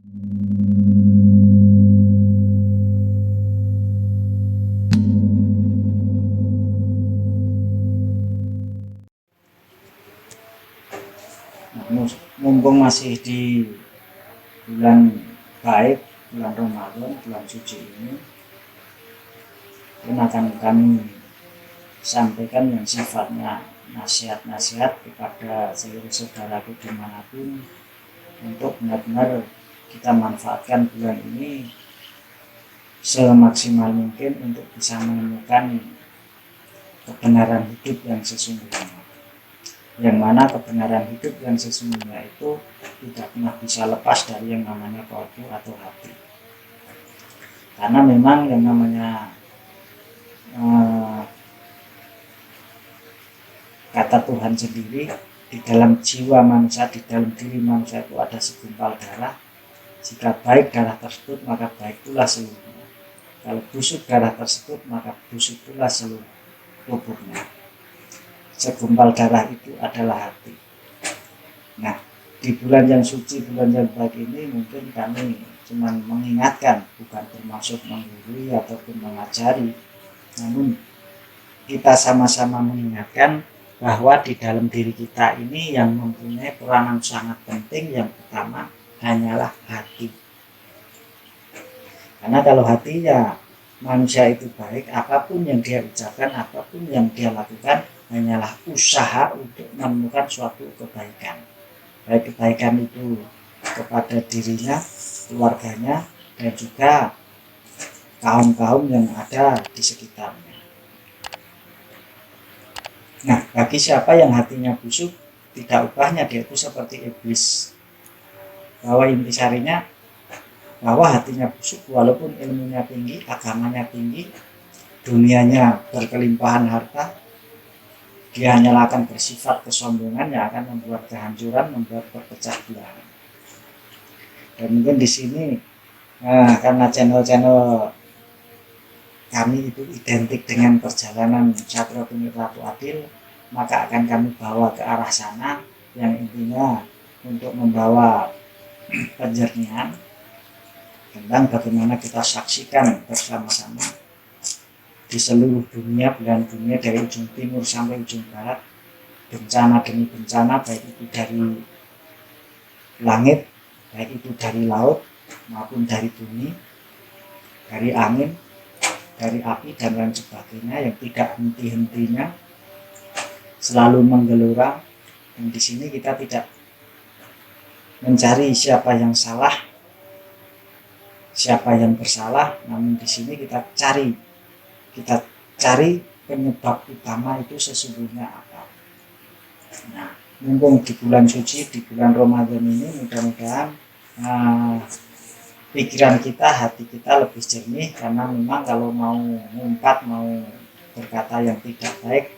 Mumpung masih di bulan baik, bulan Ramadan, bulan suci ini, akan kami sampaikan yang sifatnya nasihat-nasihat kepada seluruh saudaraku dimanapun, untuk benar-benar kita manfaatkan bulan ini semaksimal mungkin untuk bisa menemukan kebenaran hidup yang sesungguhnya, yang mana kebenaran hidup yang sesungguhnya itu tidak pernah bisa lepas dari yang namanya kalbu atau hati. Karena memang yang namanya kata Tuhan sendiri, di dalam jiwa manusia, di dalam diri manusia itu ada segumpal darah. Jika baik darah tersebut, maka baik pula seluruhnya. Kalau busuk darah tersebut, maka busuk pula seluruh tubuhnya. Segumpal darah itu adalah hati. Nah, di bulan yang suci, bulan yang baik ini, mungkin kami cuma mengingatkan, bukan bermaksud menggurui ataupun mengajari, namun kita sama-sama mengingatkan bahwa di dalam diri kita ini yang mempunyai peranan sangat penting, yang pertama hanyalah hati. Karena kalau hati, ya manusia itu baik, apapun yang dia ucapkan, apapun yang dia lakukan, hanyalah usaha untuk menemukan suatu kebaikan. Baik kebaikan itu kepada dirinya, keluarganya, dan juga kaum-kaum yang ada di sekitarnya. Nah, bagi siapa yang hatinya busuk, tidak ubahnya dia itu seperti iblis. Bahwa intisarinya, bahwa hatinya busuk, walaupun ilmunya tinggi, agamanya tinggi, dunianya berkelimpahan harta, dia hanyalah akan bersifat kesombongan yang akan membuat kehancuran, membuat berpecah belah. Dan mungkin di sini, karena channel-channel kami itu identik dengan perjalanan Satrotumir Ratu Adil, maka akan kami bawa ke arah sana, yang intinya untuk membawa penjernihan tentang bagaimana kita saksikan bersama-sama di seluruh dunia, belahan dunia, dari ujung timur sampai ujung barat, bencana demi bencana, baik itu dari langit, baik itu dari laut maupun dari bumi, dari angin, dari api, dan lain sebagainya, yang tidak henti-hentinya selalu menggelora. Dan di sini kita tidak mencari siapa yang salah, siapa yang bersalah, namun di sini kita cari penyebab utama itu sesungguhnya apa. Nah, mumpung di bulan suci, di bulan Ramadan ini, mudah-mudahan pikiran kita, hati kita lebih jernih, karena memang kalau mau ngumpat, mau berkata yang tidak baik,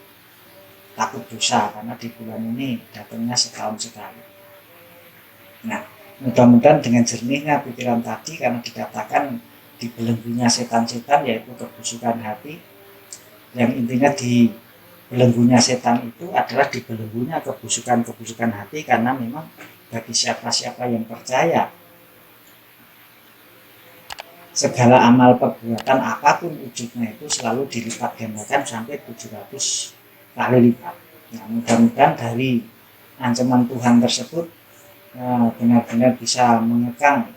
takut dosa, karena di bulan ini datangnya setahun sekali. Nah, mudah-mudahan dengan jernihnya pikiran tadi, karena dikatakan dibelenggunya setan-setan, yaitu kebusukan hati, yang intinya di belenggunya setan itu adalah dibelenggunya kebusukan-kebusukan hati, karena memang bagi siapa-siapa yang percaya, segala amal perbuatan apapun wujudnya itu selalu dilipat gandakan sampai 700 kali lipat. Nah, mudah-mudahan dari ancaman Tuhan tersebut benar-benar bisa mengekang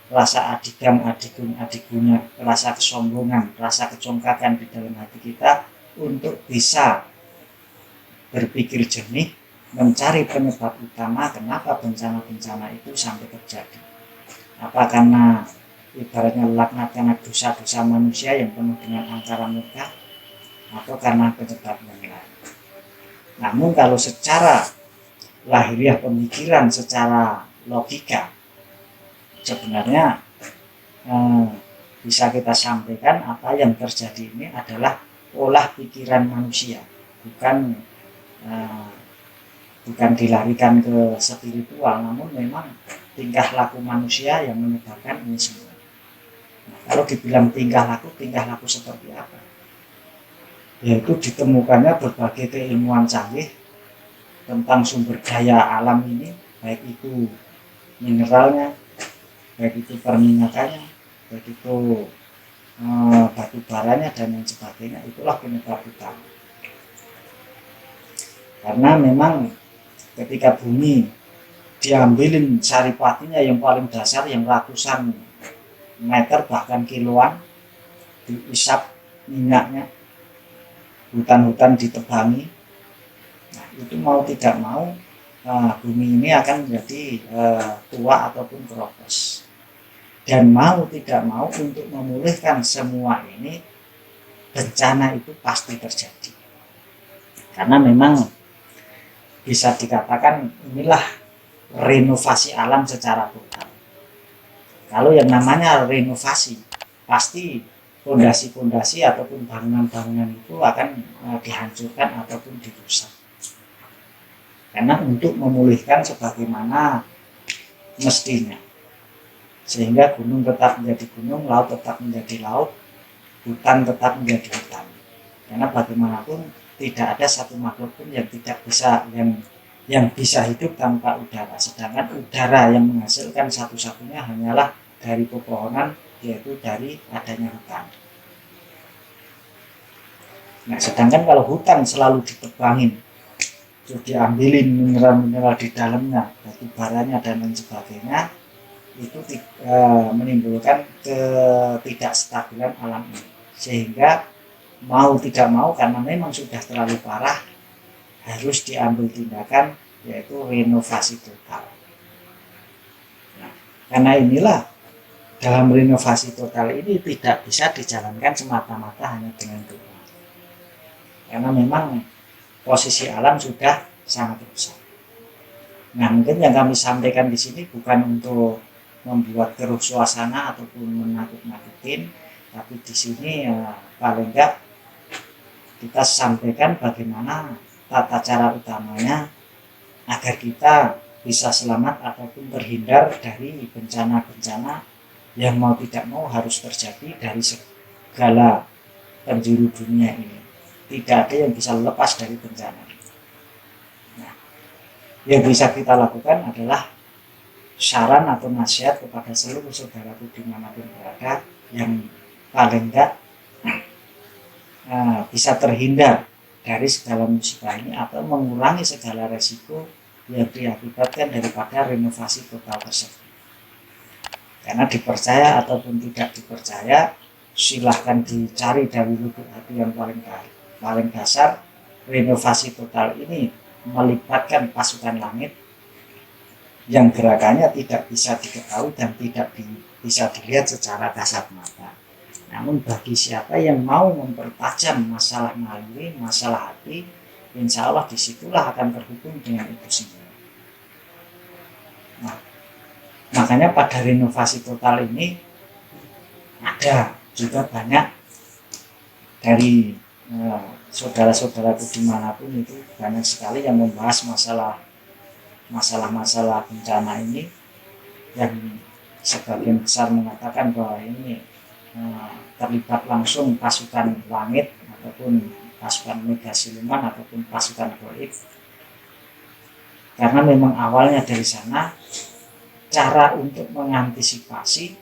rasa adigunya, rasa kesombongan, rasa kecongkakan di dalam hati kita, untuk bisa berpikir jernih, mencari penyebab utama kenapa bencana-bencana itu sampai terjadi. Apa karena ibaratnya laknat, karena dosa-dosa manusia yang penuh dengan angkara murka, atau karena penyebab yang lain. Namun kalau secara lahiriah pemikiran, secara logika, sebenarnya bisa kita sampaikan apa yang terjadi ini adalah olah pikiran manusia, bukan dilarikan ke spiritual, namun memang tingkah laku manusia yang menyebabkan ini semua. Nah, kalau dibilang tingkah laku seperti apa? Yaitu ditemukannya berbagai keilmuan canggih tentang sumber daya alam ini, baik itu mineralnya, baik itu perminyakannya, baik itu batu baranya dan lain sebagainya. Itulah penyebab utama. Karena memang ketika bumi diambilin saripatinya yang paling dasar, yang ratusan meter bahkan kiloan, diisap minyaknya, hutan-hutan ditebangi, nah itu mau tidak mau bumi ini akan menjadi tua ataupun keropos. Dan mau tidak mau untuk memulihkan semua ini, bencana itu pasti terjadi. Karena memang bisa dikatakan inilah renovasi alam secara total. Kalau yang namanya renovasi, pasti fondasi-fondasi ataupun bangunan-bangunan itu akan dihancurkan ataupun dirusak. Karena untuk memulihkan sebagaimana mestinya. Sehingga gunung tetap menjadi gunung, laut tetap menjadi laut, hutan tetap menjadi hutan. Karena bagaimanapun tidak ada satu makhluk pun yang tidak bisa yang bisa hidup tanpa udara. Sedangkan udara yang menghasilkan satu-satunya hanyalah dari pepohonan, yaitu dari adanya hutan. Nah, sedangkan kalau hutan selalu ditebangin, terus diambilin mineral-mineral di dalamnya, batu baranya dan lain sebagainya, itu menimbulkan ketidakstabilan alam ini. Sehingga mau tidak mau, karena memang sudah terlalu parah, harus diambil tindakan, yaitu renovasi total. Nah, karena inilah dalam renovasi total ini tidak bisa dijalankan semata-mata hanya dengan doa. Karena memang posisi alam sudah sangat rusak. Nah, mungkin yang kami sampaikan di sini bukan untuk membuat keruh suasana ataupun menakut-nakutin, tapi di sini paling enggak kita sampaikan bagaimana tata cara utamanya agar kita bisa selamat ataupun terhindar dari bencana-bencana yang mau tidak mau harus terjadi dari segala penjuru dunia ini. Tidak ada yang bisa lepas dari bencana. Nah, yang bisa kita lakukan adalah saran atau nasihat kepada seluruh saudaraku dimanapun berada, yang paling enggak bisa terhindar dari segala musibah ini atau mengurangi segala resiko yang diakibatkan daripada renovasi total tersebut. Karena dipercaya ataupun tidak dipercaya, silahkan dicari dari lubuk hati yang paling dasar. Renovasi total ini melibatkan pasukan langit yang gerakannya tidak bisa diketahui dan tidak bisa dilihat secara kasat mata. Namun bagi siapa yang mau mempertajam masalah naluri, masalah hati, insya Allah disitulah akan terhubung dengan itu sendiri. Nah, makanya pada renovasi total ini ada juga banyak dari saudara-saudaraku dimanapun itu banyak sekali yang membahas masalah-masalah bencana ini, yang sebagian besar mengatakan bahwa ini terlibat langsung pasukan langit ataupun pasukan mega siluman ataupun pasukan gaib. Karena memang awalnya dari sana, cara untuk mengantisipasi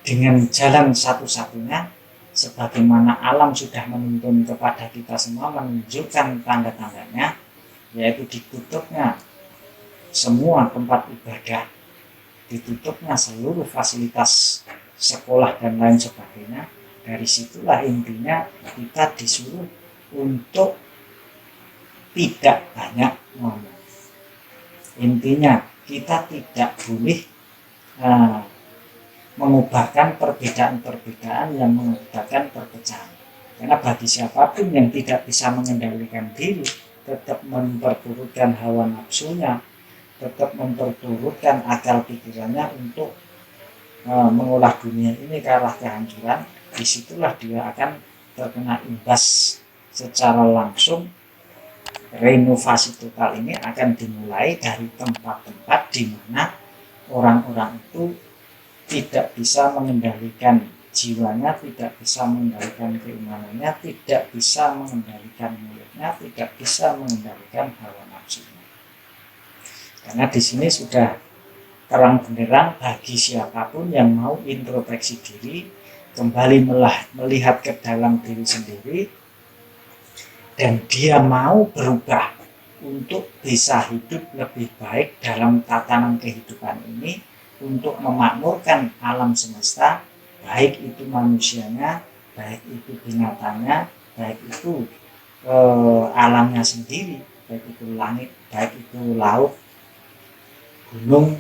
dengan jalan satu-satunya, sebagaimana alam sudah menuntun kepada kita semua, menunjukkan tanda-tandanya, yaitu ditutupnya semua tempat ibadah, ditutupnya seluruh fasilitas sekolah dan lain sebagainya. Dari situlah intinya kita disuruh untuk tidak banyak ngomong. Intinya kita tidak boleh mengubahkan perbedaan-perbedaan yang mengakibatkan perpecahan. Karena bagi siapapun yang tidak bisa mengendalikan diri, tetap memperturutkan hawa nafsunya, tetap memperturutkan akal pikirannya untuk mengolah dunia ini ke arah kehancuran, disitulah dia akan terkena imbas secara langsung. Renovasi total ini akan dimulai dari tempat-tempat di mana orang-orang itu tidak bisa mengendalikan jiwanya, tidak bisa mengendalikan keimanannya, tidak bisa mengendalikan mulutnya, tidak bisa mengendalikan hawa nafsunya. Karena di sini sudah terang benderang bagi siapapun yang mau introspeksi diri, kembali melihat ke dalam diri sendiri, dan dia mau berubah untuk bisa hidup lebih baik dalam tatanan kehidupan ini, untuk memakmurkan alam semesta, baik itu manusianya, baik itu binatangnya, baik itu alamnya sendiri, baik itu langit, baik itu laut, gunung,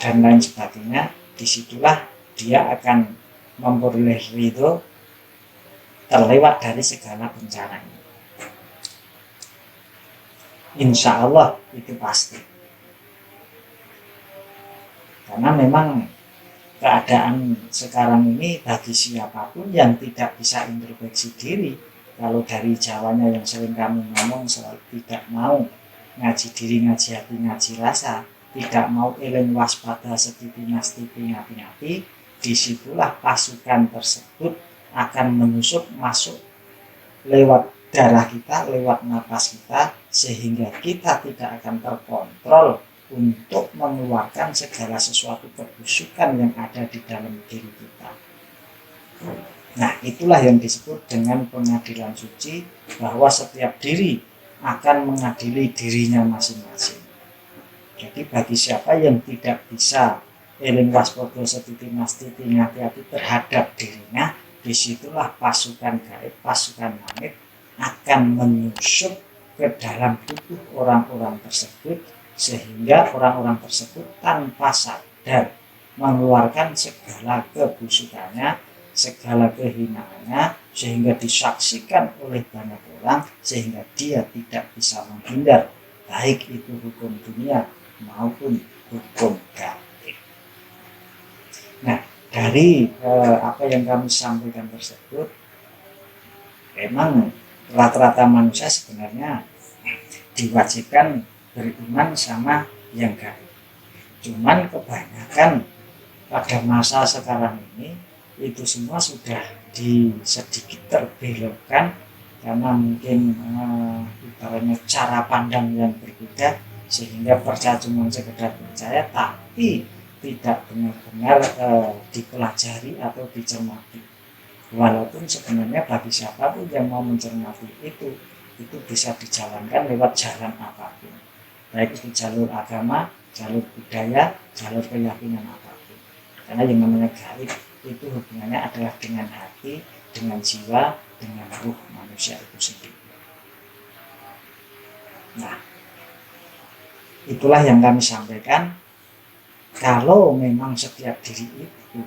dan lain sebagainya. Disitulah dia akan memperoleh ridho terlewat dari segala bencana ini. Insya Allah itu pasti. Karena memang keadaan sekarang ini bagi siapapun yang tidak bisa introspeksi diri, kalau dari Jawanya yang sering kami ngomong selalu tidak mau ngaji diri, ngaji hati, ngaji rasa, tidak mau eling waspada setiti nastiti ngati-ngati, disitulah pasukan tersebut akan menusuk masuk lewat darah kita, lewat napas kita, sehingga kita tidak akan terkontrol untuk mengeluarkan segala sesuatu kebusukan yang ada di dalam diri kita. Nah, itulah yang disebut dengan pengadilan suci, bahwa setiap diri akan mengadili dirinya masing-masing. Jadi bagi siapa yang tidak bisa eling waspodo setiti nastiti ngati-hati terhadap dirinya, disitulah pasukan gaib, pasukan langit akan menyusup ke dalam tubuh orang-orang tersebut, sehingga orang-orang tersebut tanpa sadar mengeluarkan segala kebusukannya, segala kehinaannya, sehingga disaksikan oleh banyak orang, sehingga dia tidak bisa menghindar, baik itu hukum dunia maupun hukum gaib. Nah, dari apa yang kami sampaikan tersebut, memang rata-rata manusia sebenarnya diwajibkan beriman sama yang gaib. Cuman kebanyakan pada masa sekarang ini itu semua sudah sedikit terbelokkan, karena mungkin ibaratnya cara pandang yang berbeda, sehingga percaya cuma sekedar percaya tapi tidak benar-benar dipelajari atau dicermati. Walaupun sebenarnya bagi siapapun yang mau mencermati itu bisa dijalankan lewat jalan apapun, baik itu jalur agama, jalur budaya, jalur keyakinan apapun. Karena yang namanya gaib itu hubungannya adalah dengan hati, dengan jiwa, dengan ruh manusia itu sendiri. Nah, itulah yang kami sampaikan. Kalau memang setiap diri itu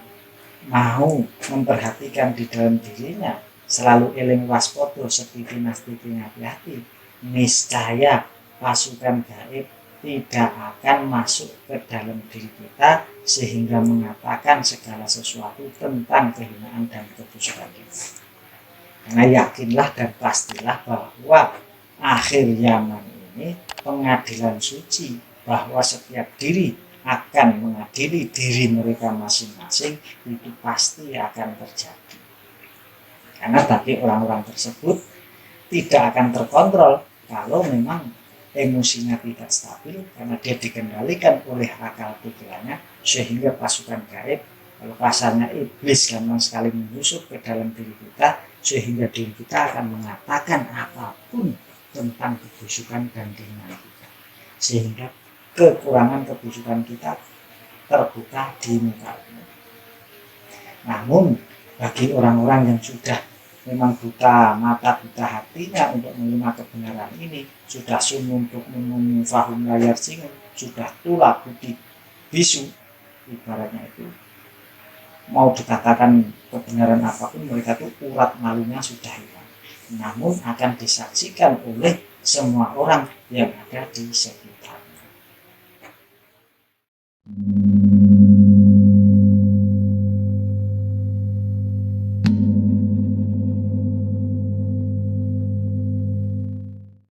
mau memperhatikan di dalam dirinya, selalu eling waspodo setiti nastiti ngati-hati, niscaya pasukan gaib tidak akan masuk ke dalam diri kita, sehingga mengatakan segala sesuatu tentang kehinaan dan kebusukan kita. Karena yakinlah dan pastilah bahwa akhir zaman ini pengadilan suci, bahwa setiap diri akan mengadili diri mereka masing-masing, itu pasti akan terjadi. Karena bagi orang-orang tersebut tidak akan terkontrol kalau memang emosinya tidak stabil, karena dia dikendalikan oleh akal pikirannya, sehingga pasukan gaib, kalau kasarnya iblis, gampang sekali menyusup ke dalam diri kita, sehingga diri kita akan mengatakan apapun tentang kebusukan dan kehinaan kita, sehingga kekurangan kebusukan kita terbuka di muka umum. Namun bagi orang-orang yang sudah memang buta mata, buta hatinya untuk menerima kebenaran ini, sudah sumum bukmun fahum layar singun, sudah tula budi bisu, ibaratnya itu mau dikatakan kebenaran apapun, mereka itu urat malunya sudah hilang, namun akan disaksikan oleh semua orang yang ada di sekitar.